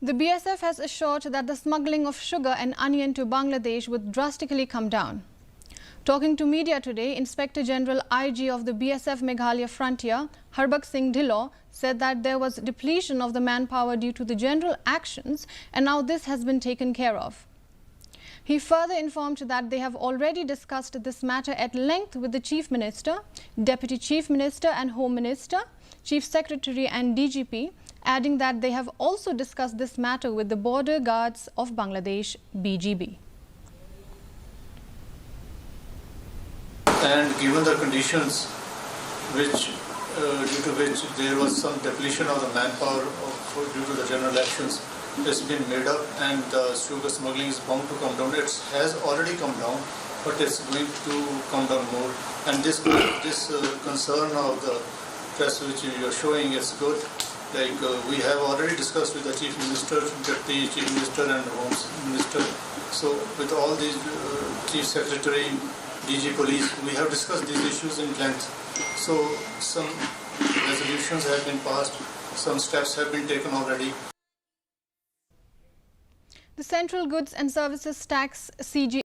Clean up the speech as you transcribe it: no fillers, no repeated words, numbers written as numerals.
The BSF has assured that the smuggling of sugar and onion to Bangladesh would drastically come down. Talking to media today, Inspector General IG of the BSF Meghalaya Frontier, Harbak Singh Dhillon, said that there was depletion of the manpower due to the general actions, and now this has been taken care of. He further informed that they have already discussed this matter at length with the Chief Minister, Deputy Chief Minister and Home Minister, Chief Secretary and DGP, adding that they have also discussed this matter with the Border Guards of Bangladesh, BGB. And given the conditions due to which there was some depletion of the manpower due to the general actions, it's been made up, and the sugar smuggling is bound to come down. It has already come down, but it's going to come down more. And this concern of the press which you are showing is good. Like we have already discussed with the Chief Minister, Deputy Chief Minister and Home Minister. So with all these Chief Secretary, DG Police, we have discussed these issues in length. So some resolutions have been passed, some steps have been taken already. The Central Goods and Services Tax (CG)